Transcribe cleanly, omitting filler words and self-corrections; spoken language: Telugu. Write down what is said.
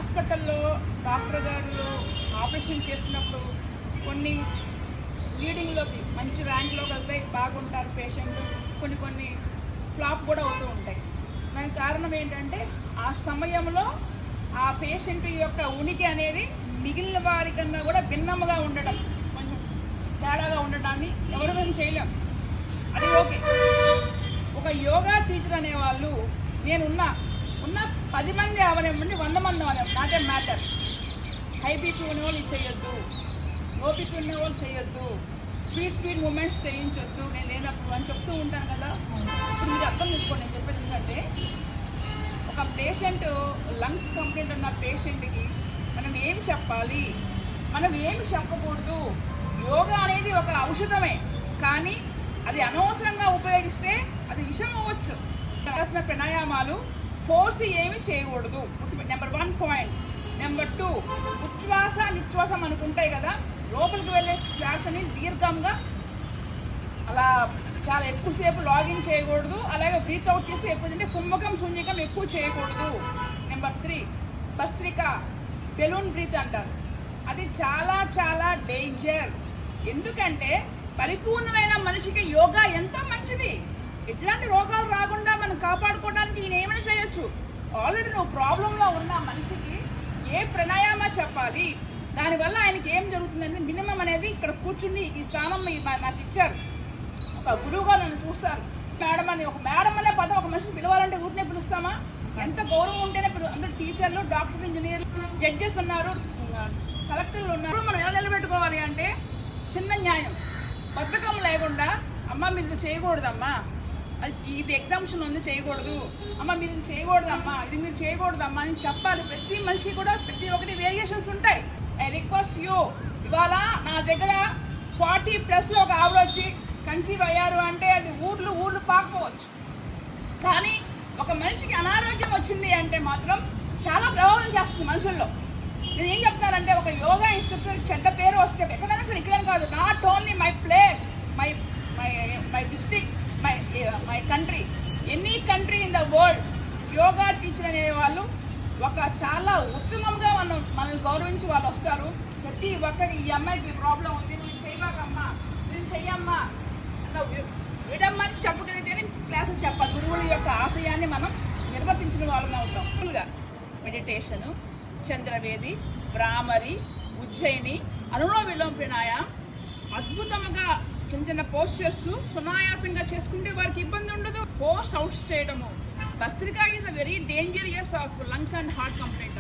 హాస్పిటల్లో డాక్టర్ గారు ఆపరేషన్ చేసినప్పుడు కొన్ని లీడింగ్లోకి మంచి ర్యాంక్లోకి వెళ్తాయి, బాగుంటారు పేషెంట్. కొన్ని ఫ్లాప్ కూడా అవుతూ ఉంటాయి. దానికి కారణం ఏంటంటే ఆ సమయంలో ఆ పేషెంట్ యొక్క ఉనికి అనేది మిగిలిన వారి కన్నా కూడా భిన్నముగా ఉండడం, కొంచెం తేడాగా ఉండడాన్ని ఎవరు చేయలేం. అది ఓకే. ఒక యోగా టీచర్ అనేవాళ్ళు ఉన్న 10 మంది అవనివ్వండి, 100 మంది అవనివ్వండి, not a matter. High BP ఉన్నవాళ్ళు ఇది చేయొద్దు, లో బీపీ ఉన్నవాళ్ళు చేయొద్దు, స్పీడ్ మూమెంట్స్ చేయించొద్దు నేను లేనప్పుడు అని చెప్తూ ఉంటాను కదా. ఇప్పుడు మీరు అర్థం చేసుకోండి నేను చెప్పేది. ఎందుకంటే ఒక పేషెంట్ లంగ్స్ కంప్లైంట్ ఉన్న పేషెంట్కి మనం ఏం చెప్పాలి, మనం ఏమి చెప్పకూడదు. యోగా అనేది ఒక ఔషధమే, కానీ అది అనవసరంగా ఉపయోగిస్తే అది విషం అవ్వచ్చు. కావాల్సిన ప్రాణాయామాలు ఫోర్స్ ఏమి చేయకూడదు, నెంబర్ 1 పాయింట్. నెంబర్ 2, ఉచ్ఛ్వాస నిశ్వాసం అనుకుంటాయి కదా, లోపలికి వెళ్ళే శ్వాసని దీర్ఘంగా అలా చాలా ఎక్కువసేపు లాగిన్ చేయకూడదు. అలాగే బ్రీత్ అవుట్ చేస్తే ఎక్కువ తింటే కుంభకం శూన్యకం ఎక్కువ చేయకూడదు. నెంబర్ 3, భస్త్రిక, బెలూన్ బ్రీత్ అంటారు. అది చాలా చాలా డేంజర్. ఎందుకంటే పరిపూర్ణమైన మనిషికి యోగా ఎంతో మంచిది. ఎట్లాంటి రోగాలు రాకుండా మనం కాపాడుకోవడానికి ఈయన ఏమైనా చేయొచ్చు. ఆల్రెడీ నువ్వు ప్రాబ్లంలో ఉన్న మనిషికి ఏ ప్రాణాయామ చెప్పాలి, దానివల్ల ఆయనకి ఏం జరుగుతుందంటే మినిమం అనేది ఇక్కడ కూర్చుని ఈ స్థానం నాకు ఇచ్చారు. ఒక గురువుగా నన్ను చూస్తారు. ఒక మేడం అనే పదం ఒక మనిషిని పిలవాలంటే ఊరినే పిలుస్తామా? ఎంత గౌరవం ఉంటేనే అందరూ టీచర్లు, డాక్టర్లు, ఇంజనీర్లు, జడ్జెస్ ఉన్నారు, కలెక్టర్లు ఉన్నారు. మనం ఎలా నిలబెట్టుకోవాలి అంటే చిన్న న్యాయం, బద్ధకం లేకుండా అమ్మ మీరు ఇది చేయకూడదమ్మా, ఇది ఎగ్జామ్షన్ ఉంది చేయకూడదు, అమ్మ మీరు ఇది చేయకూడదమ్మా, ఇది మీరు చేయకూడదమ్మా అని చెప్పాలి. ప్రతి మనిషికి కూడా ప్రతి ఒక్కటి వేరియేషన్స్ ఉంటాయి. ఐ రిక్వెస్ట్ యూ, ఇవాళ నా దగ్గర 40+ ఒక ఆవిడ వచ్చి కన్సీవ్ అయ్యారు అంటే అది ఊర్లు పాకపోవచ్చు. కానీ ఒక మనిషికి అనారోగ్యం వచ్చింది అంటే మాత్రం చాలా ప్రభావం చేస్తుంది మనుషుల్లో. నేను ఏం చెప్తానంటే ఒక యోగా ఇన్స్ట్రక్టర్ చెడ్డ పేరు వస్తే ఎక్కడైనా సరే, ఇక్కడేం కాదు, not only my place, my district, my country, any country in the world, yoga teacher అనే వాళ్ళు ఒక చాలా ఉత్తమంగా మనల్ని గౌరవించి వాళ్ళు వస్తారు. ప్రతి ఒక్కరికి ఈ అమ్మాయికి ప్రాబ్లం ఉంది, నువ్వు చేయబాకమ్మా, నువ్వు చెయ్యమ్మా విడమ్మని చెప్పగలిగితేనే క్లాసులు చెప్పాలి. గురువుల యొక్క ఆశయాన్ని మనం నిర్వర్తించిన వాళ్ళమే ఉంటాం. ఫుల్గా మెడిటేషను, చంద్రవేది, భ్రామరి, ఉజ్జయిని, అనులోమ విలోమ ప్రాణాయామం అద్భుతంగా చిన్న పోస్చర్స్ సునాయాసంగా చేసుకుంటే వారికి ఇబ్బంది ఉండదు. ఫోర్స్ అవుట్స్ చేయడము. Bhastrika is a very dangerous of lungs and heart complaint.